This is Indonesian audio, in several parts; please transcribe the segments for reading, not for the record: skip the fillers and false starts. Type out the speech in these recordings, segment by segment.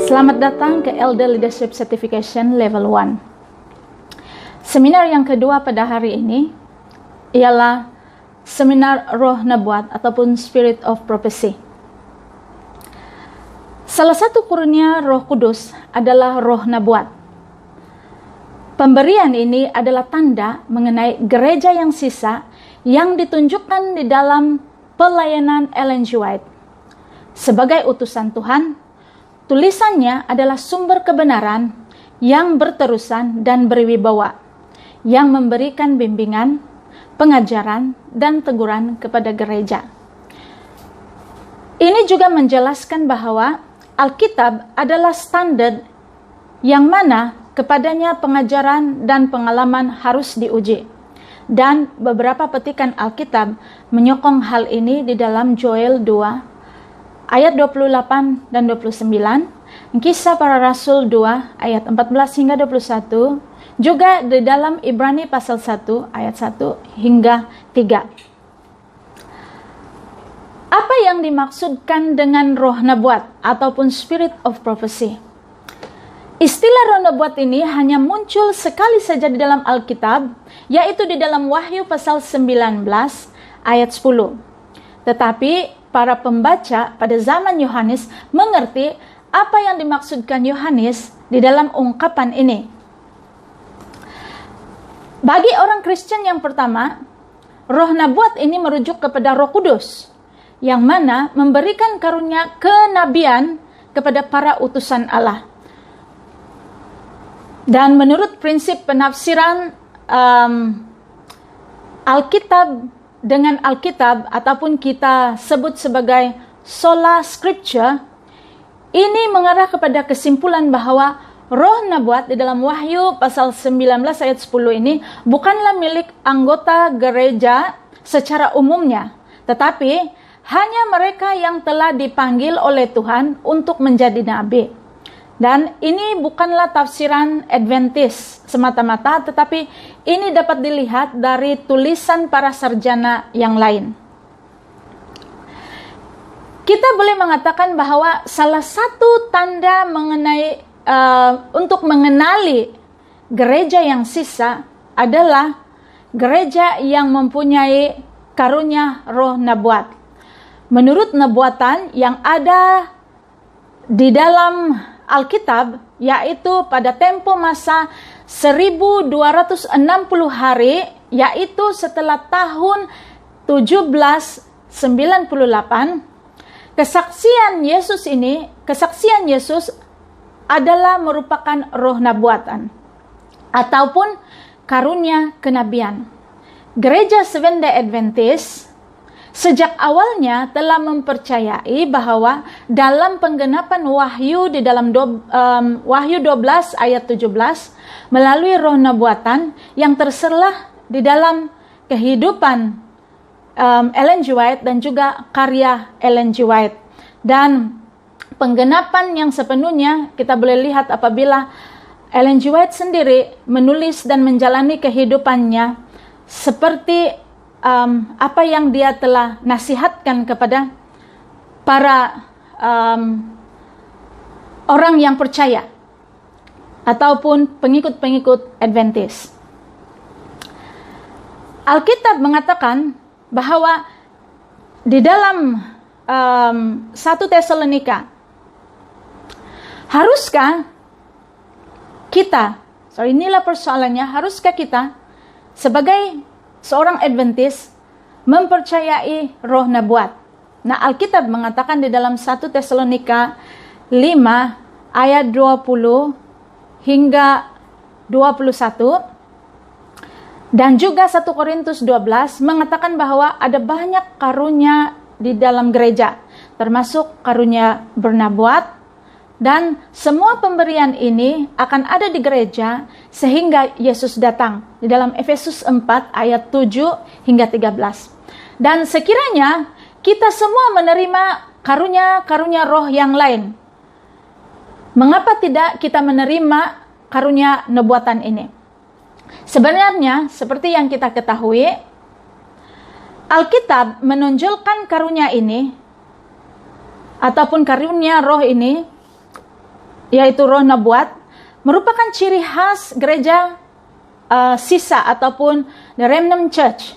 Selamat datang ke Elder Leadership Certification Level 1. Seminar yang kedua pada hari ini ialah seminar Roh Nubuat ataupun Spirit of Prophecy. Salah satu karunia Roh Kudus adalah Roh Nubuat. Pemberian ini adalah tanda mengenai gereja yang sisa yang ditunjukkan di dalam pelayanan Ellen G. White. Sebagai utusan Tuhan, tulisannya adalah sumber kebenaran yang berterusan dan berwibawa, yang memberikan bimbingan, pengajaran, dan teguran kepada gereja. Ini juga menjelaskan bahwa Alkitab adalah standar yang mana kepadanya pengajaran dan pengalaman harus diuji. Dan beberapa petikan Alkitab menyokong hal ini di dalam Joel 2 ayat 28 dan 29, Kisah Para Rasul 2 ayat 14 hingga 21, juga di dalam Ibrani pasal 1 ayat 1 hingga 3. Apa yang dimaksudkan dengan roh nubuat ataupun spirit of prophecy? Istilah roh nubuat ini hanya muncul sekali saja di dalam Alkitab, yaitu di dalam Wahyu pasal 19 ayat 10. Tetapi para pembaca pada zaman Yohanes mengerti apa yang dimaksudkan Yohanes di dalam ungkapan ini. Bagi orang Kristen yang pertama, roh nubuat ini merujuk kepada Roh Kudus, yang mana memberikan karunia kenabian kepada para utusan Allah. Dan menurut prinsip penafsiran Alkitab dengan Alkitab, ataupun kita sebut sebagai sola scriptura, ini mengarah kepada kesimpulan bahwa roh nubuat di dalam Wahyu pasal 19 ayat 10 ini bukanlah milik anggota gereja secara umumnya, tetapi hanya mereka yang telah dipanggil oleh Tuhan untuk menjadi nabi. Dan ini bukanlah tafsiran Adventist semata-mata, tetapi ini dapat dilihat dari tulisan para sarjana yang lain. Kita boleh mengatakan bahwa salah satu tanda mengenai untuk mengenali gereja yang sisa adalah gereja yang mempunyai karunia roh nubuat. Menurut nubuatan yang ada di dalam Alkitab, yaitu pada tempo masa 1260 hari, yaitu setelah tahun 1798, kesaksian Yesus adalah merupakan roh nubuatan ataupun karunia kenabian. Gereja Seventh-day Adventist sejak awalnya telah mempercayai bahwa dalam penggenapan Wahyu di dalam Wahyu 12 ayat 17 melalui roh nubuatan yang terserlah di dalam kehidupan Ellen G. White dan juga karya Ellen G. White. Dan penggenapan yang sepenuhnya kita boleh lihat apabila Ellen G. White sendiri menulis dan menjalani kehidupannya seperti apa yang dia telah nasihatkan kepada para orang yang percaya ataupun pengikut-pengikut Adventist. Alkitab mengatakan bahwa di dalam 1 Tesalonika, haruskah kita, inilah persoalannya, haruskah kita sebagai seorang Adventist mempercayai roh nubuat? Nah, Alkitab mengatakan di dalam 1 Tesalonika 5 ayat 20 hingga 21, dan juga 1 Korintus 12 mengatakan bahwa ada banyak karunia di dalam gereja, termasuk karunia bernubuat. Dan semua pemberian ini akan ada di gereja sehingga Yesus datang di dalam Efesus 4 ayat 7 hingga 13. Dan sekiranya kita semua menerima karunia-karunia roh yang lain, mengapa tidak kita menerima karunia nubuatan ini? Sebenarnya seperti yang kita ketahui, Alkitab menonjolkan karunia ini ataupun karunia roh ini yaitu roh nubuat, merupakan ciri khas gereja sisa ataupun the remnant church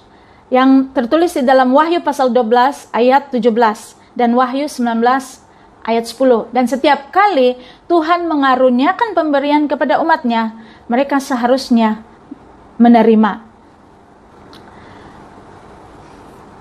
yang tertulis di dalam Wahyu pasal 12 ayat 17 dan Wahyu 19 ayat 10. Dan setiap kali Tuhan mengaruniakan pemberian kepada umatnya, mereka seharusnya menerima.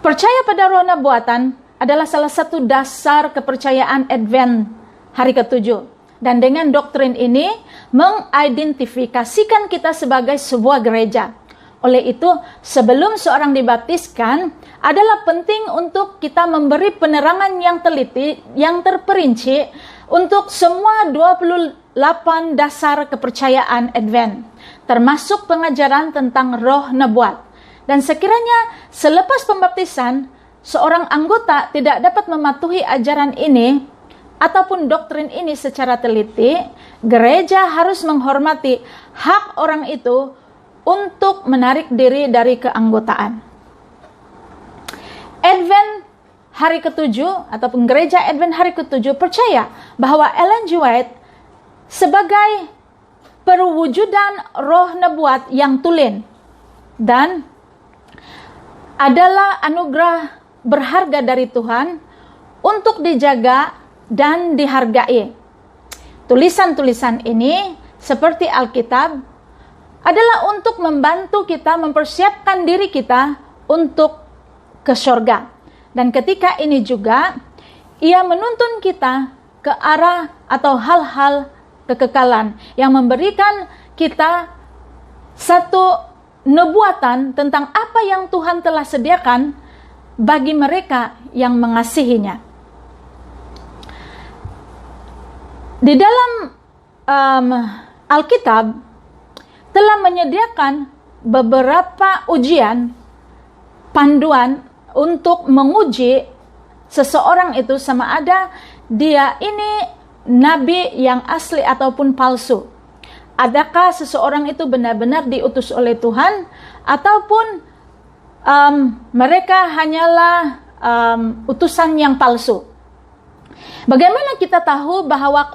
Percaya pada roh nubuatan adalah salah satu dasar kepercayaan Advent hari ke-7. Dan dengan doktrin ini mengidentifikasikan kita sebagai sebuah gereja. Oleh itu, sebelum seorang dibaptiskan, adalah penting untuk kita memberi penerangan yang teliti, yang terperinci untuk semua 28 dasar kepercayaan Advent, termasuk pengajaran tentang roh nubuat. Dan sekiranya selepas pembaptisan, seorang anggota tidak dapat mematuhi ajaran ini ataupun doktrin ini secara teliti, gereja harus menghormati hak orang itu untuk menarik diri dari keanggotaan. Advent hari ke-7 ataupun gereja Advent hari ke-7 percaya bahwa Ellen G. White sebagai perwujudan roh nubuat yang tulen dan adalah anugerah berharga dari Tuhan untuk dijaga dan dihargai. Tulisan-tulisan ini seperti Alkitab adalah untuk membantu kita mempersiapkan diri kita untuk ke surga. Dan ketika ini juga ia menuntun kita ke arah atau hal-hal kekekalan yang memberikan kita satu nubuatan tentang apa yang Tuhan telah sediakan bagi mereka yang mengasihinya. Di dalam Alkitab telah menyediakan beberapa ujian, panduan untuk menguji seseorang itu sama ada dia ini nabi yang asli ataupun palsu. Adakah seseorang itu benar-benar diutus oleh Tuhan ataupun mereka hanyalah utusan yang palsu. Bagaimana kita tahu bahwa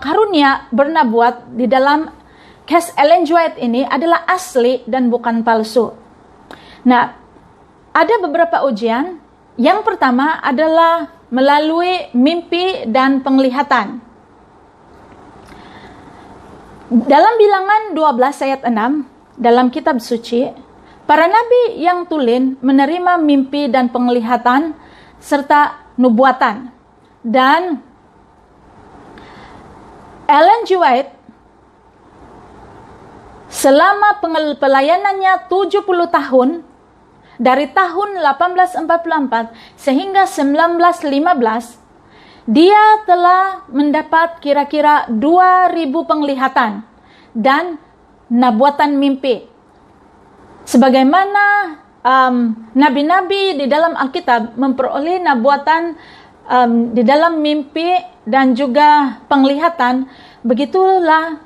karunia bernubuat di dalam case Ellen G. White ini adalah asli dan bukan palsu? Nah, ada beberapa ujian. Yang pertama adalah melalui mimpi dan penglihatan. Dalam Bilangan 12 ayat 6 dalam kitab suci, para nabi yang tulen menerima mimpi dan penglihatan serta nubuatan. Dan Ellen G. White selama pelayanannya 70 tahun dari tahun 1844 sehingga 1915, dia telah mendapat kira-kira 2.000 penglihatan dan nubuatan mimpi. Sebagaimana nabi-nabi di dalam Alkitab memperoleh nubuatan di dalam mimpi dan juga penglihatan, begitulah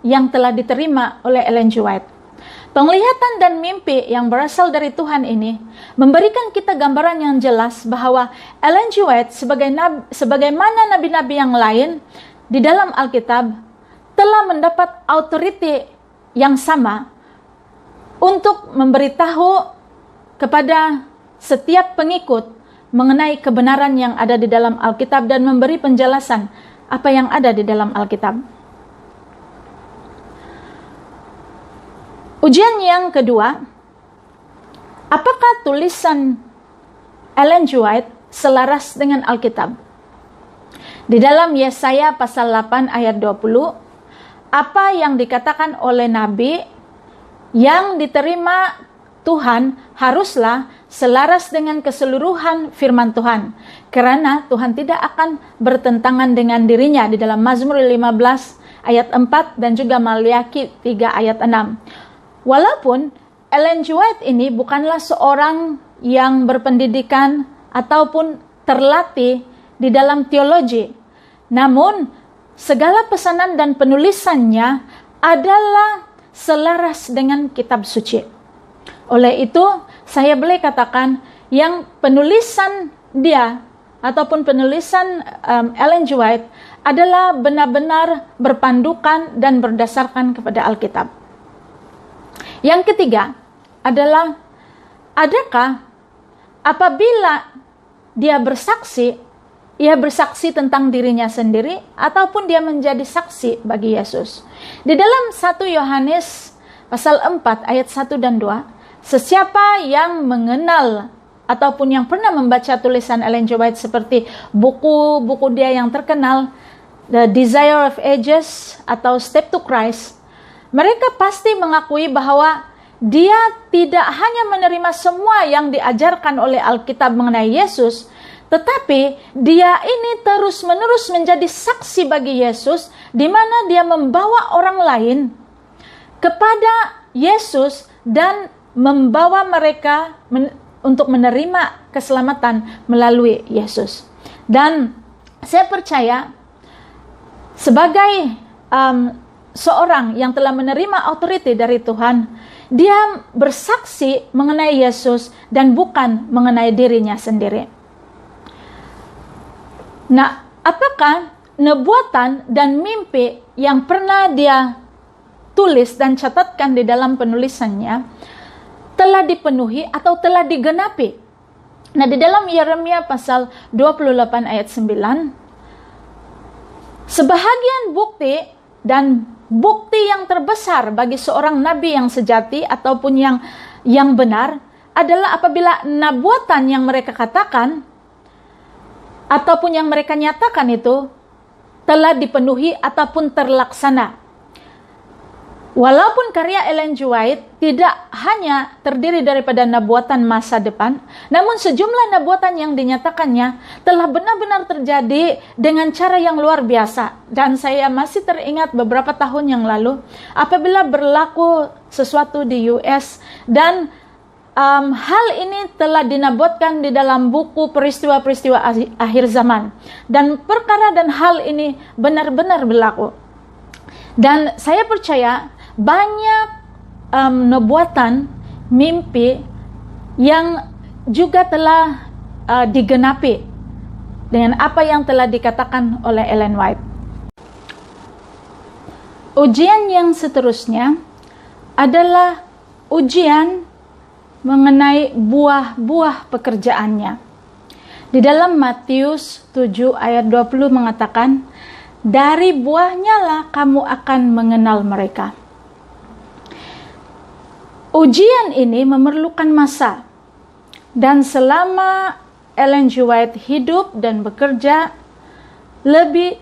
yang telah diterima oleh Ellen G. White. Penglihatan dan mimpi yang berasal dari Tuhan ini memberikan kita gambaran yang jelas bahwa Ellen G. White sebagaimana nabi-nabi yang lain di dalam Alkitab telah mendapat authority yang sama untuk memberitahu kepada setiap pengikut mengenai kebenaran yang ada di dalam Alkitab dan memberi penjelasan apa yang ada di dalam Alkitab. Ujian yang kedua, apakah tulisan Ellen G. White selaras dengan Alkitab? Di dalam Yesaya pasal 8 ayat 20, apa yang dikatakan oleh Nabi yang diterima Tuhan haruslah selaras dengan keseluruhan firman Tuhan. Karena Tuhan tidak akan bertentangan dengan dirinya di dalam Mazmur 15 ayat 4 dan juga Maliaki 3 ayat 6. Walaupun Ellen G. White ini bukanlah seorang yang berpendidikan ataupun terlatih di dalam teologi, namun segala pesanan dan penulisannya adalah selaras dengan kitab suci. Oleh itu, saya boleh katakan yang penulisan dia ataupun penulisan Ellen G. White adalah benar-benar berpandukan dan berdasarkan kepada Alkitab. Yang ketiga adalah, adakah apabila dia bersaksi, ia bersaksi tentang dirinya sendiri ataupun dia menjadi saksi bagi Yesus? Di dalam 1 Yohanes pasal 4 ayat 1 dan 2, sesiapa yang mengenal ataupun yang pernah membaca tulisan Ellen G. White seperti buku-buku dia yang terkenal, The Desire of Ages atau Step to Christ, mereka pasti mengakui bahwa dia tidak hanya menerima semua yang diajarkan oleh Alkitab mengenai Yesus, tetapi dia ini terus-menerus menjadi saksi bagi Yesus, di mana dia membawa orang lain kepada Yesus dan membawa mereka untuk menerima keselamatan melalui Yesus. Dan saya percaya sebagai seorang yang telah menerima authority dari Tuhan, dia bersaksi mengenai Yesus dan bukan mengenai dirinya sendiri. Nah, apakah nubuatan dan mimpi yang pernah dia tulis dan catatkan di dalam penulisannya telah dipenuhi atau telah digenapi? Nah, di dalam Yeremia pasal 28 ayat 9, sebahagian bukti dan bukti yang terbesar bagi seorang nabi yang sejati ataupun yang benar adalah apabila nubuatan yang mereka katakan ataupun yang mereka nyatakan itu telah dipenuhi ataupun terlaksana. Walaupun karya Ellen G. White tidak hanya terdiri daripada nubuatan masa depan, namun sejumlah nubuatan yang dinyatakannya telah benar-benar terjadi dengan cara yang luar biasa. Dan saya masih teringat beberapa tahun yang lalu, apabila berlaku sesuatu di US, dan hal ini telah dinabuatkan di dalam buku peristiwa-peristiwa akhir zaman. Dan perkara dan hal ini benar-benar berlaku. Dan saya percaya banyak nubuatan, mimpi yang juga telah digenapi dengan apa yang telah dikatakan oleh Ellen White. Ujian yang seterusnya adalah ujian mengenai buah-buah pekerjaannya. Di dalam Matius 7 ayat 20 mengatakan, dari buahnya lah kamu akan mengenal mereka. Ujian ini memerlukan masa, dan selama Ellen G. White hidup dan bekerja lebih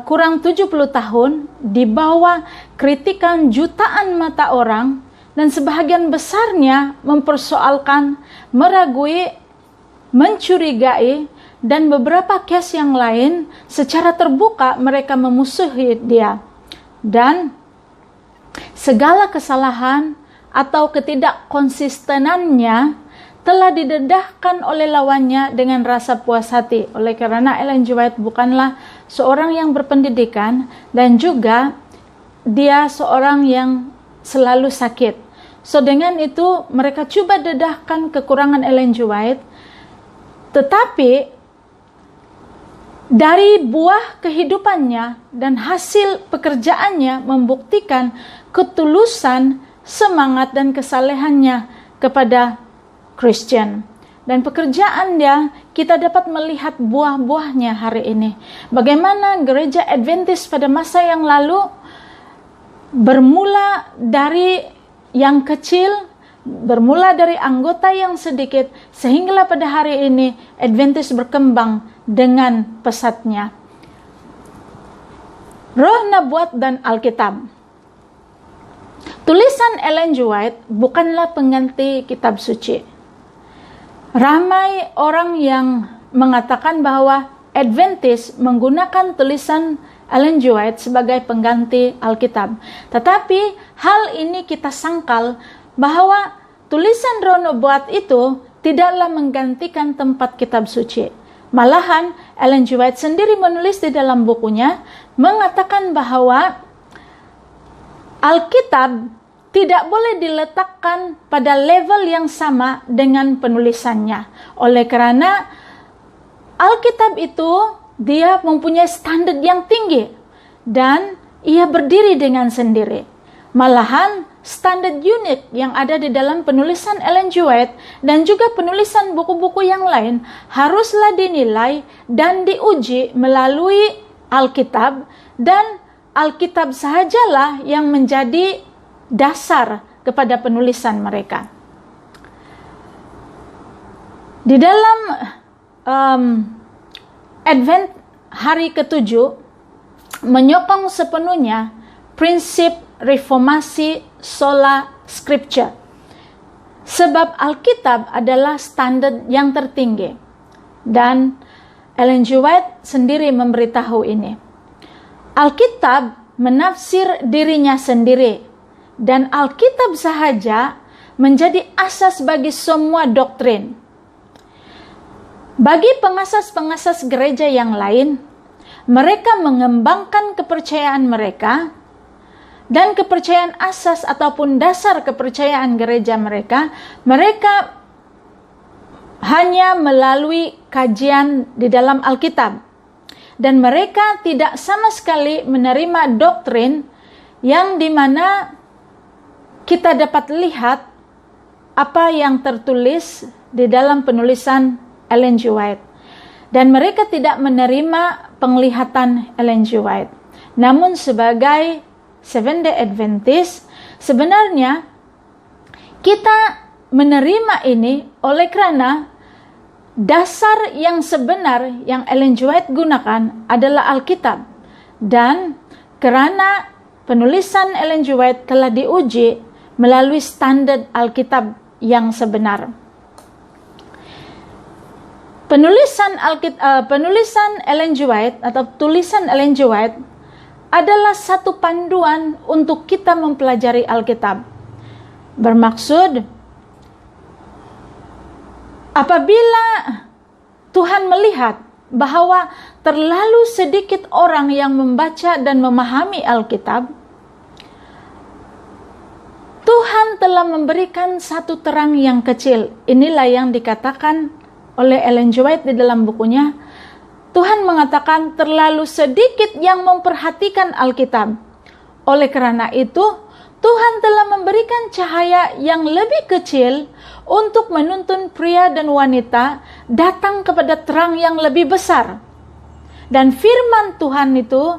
kurang 70 tahun di bawah kritikan jutaan mata orang, dan sebahagian besarnya mempersoalkan, meragui, mencurigai, dan beberapa case yang lain secara terbuka mereka memusuhi dia. Dan segala kesalahan atau ketidakkonsistenannya telah didedahkan oleh lawannya dengan rasa puas hati. Oleh karena Ellen G. White bukanlah seorang yang berpendidikan, dan juga dia seorang yang selalu sakit. So dengan itu mereka coba dedahkan kekurangan Ellen G. White, tetapi dari buah kehidupannya dan hasil pekerjaannya membuktikan ketulusan, semangat dan kesalehannya kepada Kristen. Dan pekerjaan dia, kita dapat melihat buah-buahnya hari ini. Bagaimana gereja Adventist pada masa yang lalu bermula dari yang kecil, bermula dari anggota yang sedikit, sehingga pada hari ini Adventist berkembang dengan pesatnya. Roh Nabuat dan Alkitab. Tulisan Ellen G. White bukanlah pengganti kitab suci. Ramai orang yang mengatakan bahwa Adventist menggunakan tulisan Ellen G. White sebagai pengganti Alkitab. Tetapi hal ini kita sangkal bahwa tulisan Roh Nabuat itu tidaklah menggantikan tempat kitab suci. Malahan Ellen G. White sendiri menulis di dalam bukunya mengatakan bahwa Alkitab tidak boleh diletakkan pada level yang sama dengan penulisannya. Oleh karena Alkitab itu dia mempunyai standar yang tinggi dan ia berdiri dengan sendiri. Malahan standar unik yang ada di dalam penulisan Ellen G. White dan juga penulisan buku-buku yang lain haruslah dinilai dan diuji melalui Alkitab, dan Alkitab sahajalah yang menjadi dasar kepada penulisan mereka. Di dalam Advent hari ke-7 menyokong sepenuhnya prinsip reformasi sola scriptura, sebab Alkitab adalah standar yang tertinggi, dan Ellen G. White sendiri memberitahu ini. Alkitab menafsir dirinya sendiri, dan Alkitab sahaja menjadi asas bagi semua doktrin. Bagi pengasas-pengasas gereja yang lain, mereka mengembangkan kepercayaan mereka, dan kepercayaan asas ataupun dasar kepercayaan gereja mereka hanya melalui kajian di dalam Alkitab. Dan mereka tidak sama sekali menerima doktrin yang dimana kita dapat lihat apa yang tertulis di dalam penulisan Ellen G. White. Dan mereka tidak menerima penglihatan Ellen G. White. Namun sebagai Seventh-day Adventist, sebenarnya kita menerima ini oleh karena dasar yang sebenar yang Ellen G. White gunakan adalah Alkitab. Dan karena penulisan Ellen G. White telah diuji melalui standar Alkitab yang sebenar. Penulisan Ellen G. White atau tulisan Ellen G. White adalah satu panduan untuk kita mempelajari Alkitab. Bermaksud, apabila Tuhan melihat bahwa terlalu sedikit orang yang membaca dan memahami Alkitab, Tuhan telah memberikan satu terang yang kecil. Inilah yang dikatakan oleh Ellen G. White di dalam bukunya. Tuhan mengatakan terlalu sedikit yang memperhatikan Alkitab. Oleh karena itu, Tuhan telah memberikan cahaya yang lebih kecil untuk menuntun pria dan wanita datang kepada terang yang lebih besar. Dan firman Tuhan itu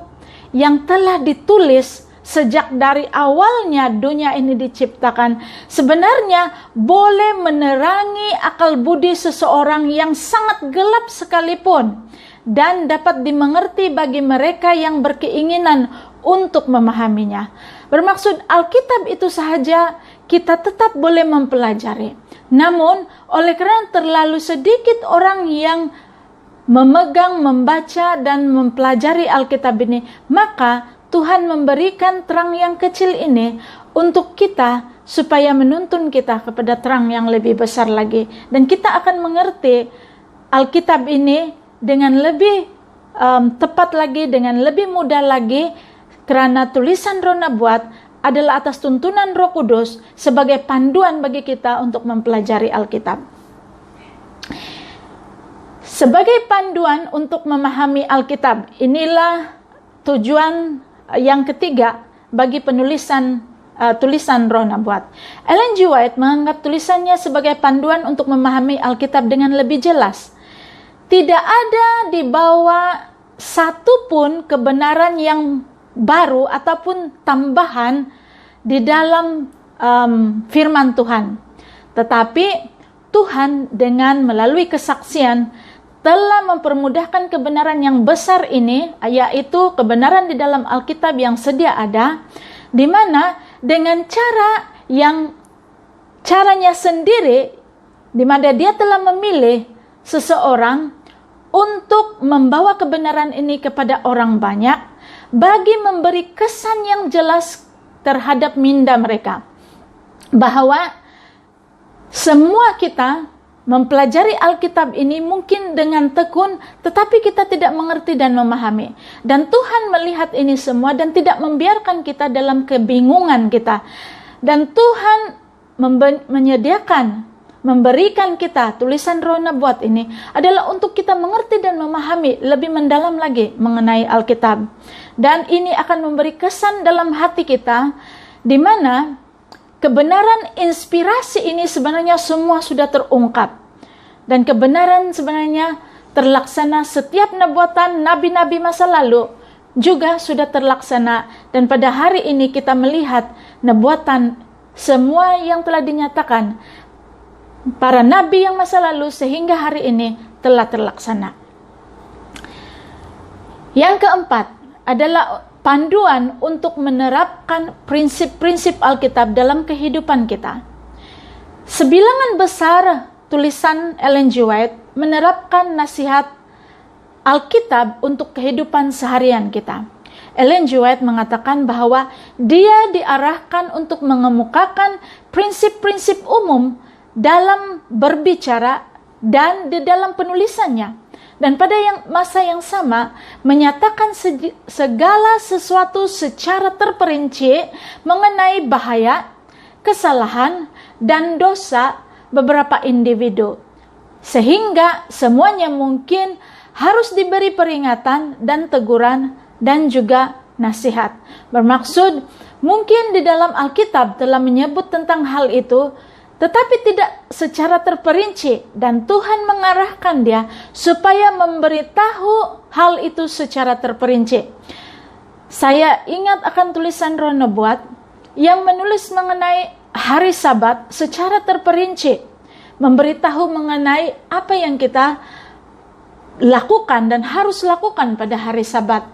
yang telah ditulis sejak dari awalnya dunia ini diciptakan, sebenarnya boleh menerangi akal budi seseorang yang sangat gelap sekalipun, dan dapat dimengerti bagi mereka yang berkeinginan untuk memahaminya. Bermaksud, Alkitab itu sahaja kita tetap boleh mempelajari. Namun, oleh karena terlalu sedikit orang yang memegang, membaca, dan mempelajari Alkitab ini, maka Tuhan memberikan terang yang kecil ini untuk kita, supaya menuntun kita kepada terang yang lebih besar lagi. Dan kita akan mengerti Alkitab ini dengan lebih tepat lagi, dengan lebih mudah lagi, karena tulisan Roh Nabuat adalah atas tuntunan Roh Kudus sebagai panduan bagi kita untuk mempelajari Alkitab. Sebagai panduan untuk memahami Alkitab, inilah tujuan yang ketiga bagi penulisan tulisan Roh Nabuat. Ellen G. White menganggap tulisannya sebagai panduan untuk memahami Alkitab dengan lebih jelas. Tidak ada di bawah satu pun kebenaran yang baru ataupun tambahan di dalam firman Tuhan. Tetapi Tuhan dengan melalui kesaksian telah mempermudahkan kebenaran yang besar ini, yaitu kebenaran di dalam Alkitab yang sedia ada, di mana dengan caranya sendiri, di mana dia telah memilih seseorang untuk membawa kebenaran ini kepada orang banyak, bagi memberi kesan yang jelas terhadap minda mereka, bahwa semua kita mempelajari Alkitab ini mungkin dengan tekun, tetapi kita tidak mengerti dan memahami. Dan Tuhan melihat ini semua dan tidak membiarkan kita dalam kebingungan kita. Dan Tuhan menyediakan memberikan kita tulisan Roh Nubuat ini adalah untuk kita mengerti dan memahami lebih mendalam lagi mengenai Alkitab. Dan ini akan memberi kesan dalam hati kita, di mana kebenaran inspirasi ini sebenarnya semua sudah terungkap. Dan kebenaran sebenarnya terlaksana, setiap nubuatan nabi-nabi masa lalu juga sudah terlaksana. Dan pada hari ini kita melihat nubuatan semua yang telah dinyatakan para nabi yang masa lalu sehingga hari ini telah terlaksana. Yang keempat adalah panduan untuk menerapkan prinsip-prinsip Alkitab dalam kehidupan kita. Sebilangan besar tulisan Ellen G. White menerapkan nasihat Alkitab untuk kehidupan seharian kita. Ellen G. White mengatakan bahwa dia diarahkan untuk mengemukakan prinsip-prinsip umum dalam berbicara dan di dalam penulisannya. Dan pada masa yang sama menyatakan segala sesuatu secara terperinci mengenai bahaya, kesalahan, dan dosa beberapa individu. Sehingga semuanya mungkin harus diberi peringatan dan teguran dan juga nasihat. Bermaksud, mungkin di dalam Alkitab telah menyebut tentang hal itu, tetapi tidak secara terperinci, dan Tuhan mengarahkan dia supaya memberitahu hal itu secara terperinci. Saya ingat akan tulisan Roh Nubuat yang menulis mengenai hari Sabat secara terperinci, memberitahu mengenai apa yang kita lakukan dan harus lakukan pada hari Sabat,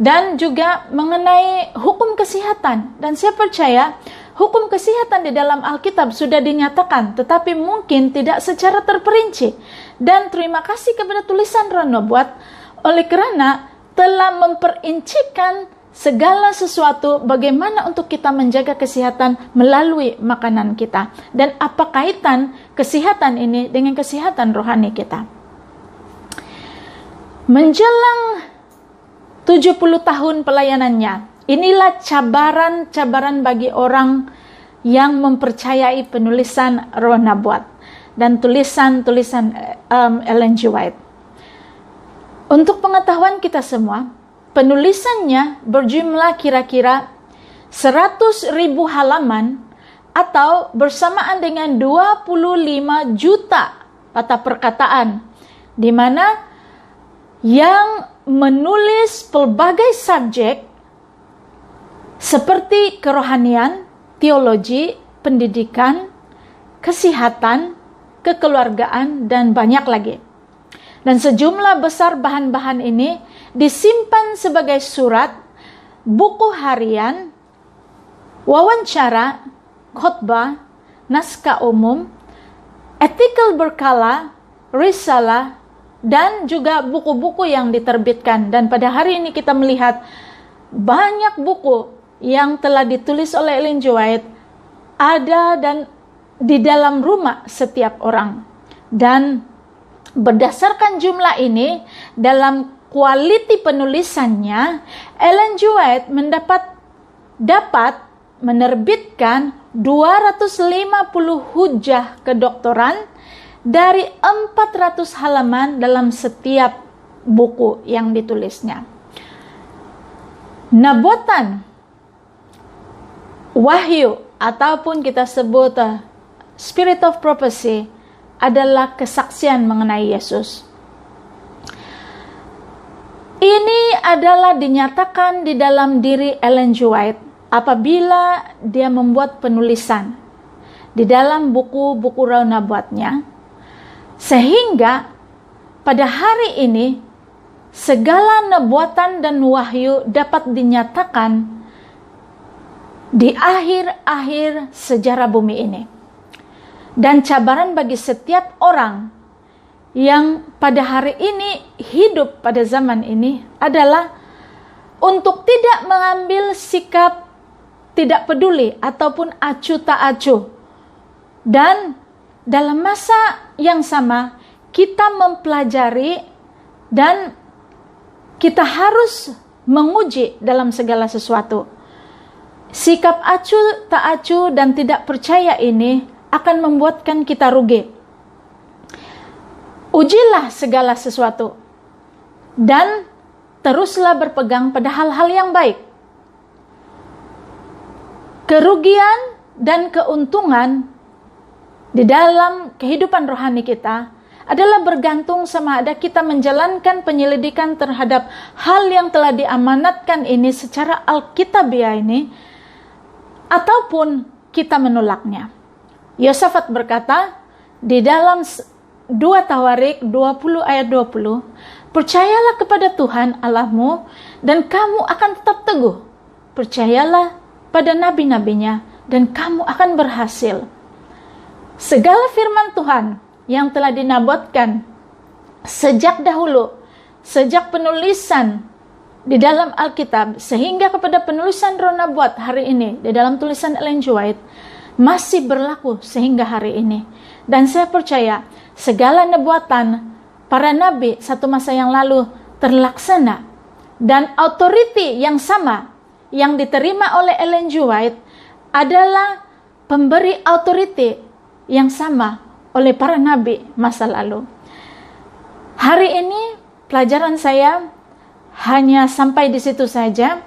dan juga mengenai hukum kesehatan. Dan saya percaya hukum kesehatan di dalam Alkitab sudah dinyatakan, tetapi mungkin tidak secara terperinci. Dan terima kasih kepada tulisan Roh Nubuat oleh kerana telah memperincikan segala sesuatu bagaimana untuk kita menjaga kesehatan melalui makanan kita. Dan apa kaitan kesehatan ini dengan kesehatan rohani kita. Menjelang 70 tahun pelayanannya, inilah cabaran-cabaran bagi orang yang mempercayai penulisan Roh Nubuat dan tulisan-tulisan Ellen G. White. Untuk pengetahuan kita semua, penulisannya berjumlah kira-kira 100.000 halaman atau bersamaan dengan 25 juta kata perkataan, di mana yang menulis pelbagai subjek seperti kerohanian, teologi, pendidikan, kesehatan, kekeluargaan, dan banyak lagi. Dan sejumlah besar bahan-bahan ini disimpan sebagai surat, buku harian, wawancara, khotbah, naskah umum, artikel berkala, risalah, dan juga buku-buku yang diterbitkan. Dan pada hari ini kita melihat banyak buku yang telah ditulis oleh Ellen G. White ada dan di dalam rumah setiap orang. Dan berdasarkan jumlah ini, dalam kualiti penulisannya, Ellen G. White dapat menerbitkan 250 hujah kedoktoran dari 400 halaman dalam setiap buku yang ditulisnya. Nubuatan, wahyu, ataupun kita sebut spirit of prophecy adalah kesaksian mengenai Yesus. Ini adalah dinyatakan di dalam diri Ellen G. White apabila dia membuat penulisan di dalam buku-buku Roh Nubuatnya, sehingga pada hari ini segala nubuatan dan wahyu dapat dinyatakan di akhir-akhir sejarah bumi ini. Dan cabaran bagi setiap orang yang pada hari ini hidup pada zaman ini adalah untuk tidak mengambil sikap tidak peduli ataupun acuh tak acuh. Dan dalam masa yang sama kita mempelajari dan kita harus menguji dalam segala sesuatu. Sikap acuh tak acuh dan tidak percaya ini akan membuatkan kita rugi. Ujilah segala sesuatu dan teruslah berpegang pada hal-hal yang baik. Kerugian dan keuntungan di dalam kehidupan rohani kita adalah bergantung sama ada kita menjalankan penyelidikan terhadap hal yang telah diamanatkan ini secara alkitabiah ini, ataupun kita menolaknya. Yosafat berkata di dalam 2 Tawarik 20 ayat 20, percayalah kepada Tuhan Allahmu dan kamu akan tetap teguh. Percayalah pada nabi-nabinya dan kamu akan berhasil. Segala firman Tuhan yang telah dinabuatkan sejak dahulu, sejak penulisan di dalam Alkitab sehingga kepada penulisan Roh Nabuat hari ini di dalam tulisan Ellen G. White, masih berlaku sehingga hari ini. Dan saya percaya segala nubuatan para nabi satu masa yang lalu terlaksana, dan authority yang sama yang diterima oleh Ellen G. White adalah pemberi authority yang sama oleh para nabi masa lalu. Hari ini pelajaran saya hanya sampai di situ saja,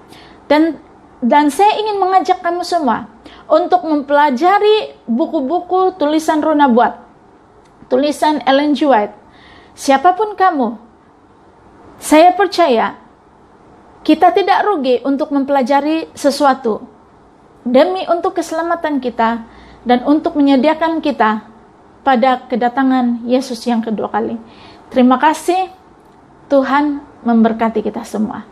dan saya ingin mengajak kamu semua untuk mempelajari buku-buku tulisan Roh Nabuat, tulisan Ellen G. White. Siapapun kamu, saya percaya kita tidak rugi untuk mempelajari sesuatu demi untuk keselamatan kita dan untuk menyediakan kita pada kedatangan Yesus yang kedua kali. Terima kasih, Tuhan memberkati kita semua.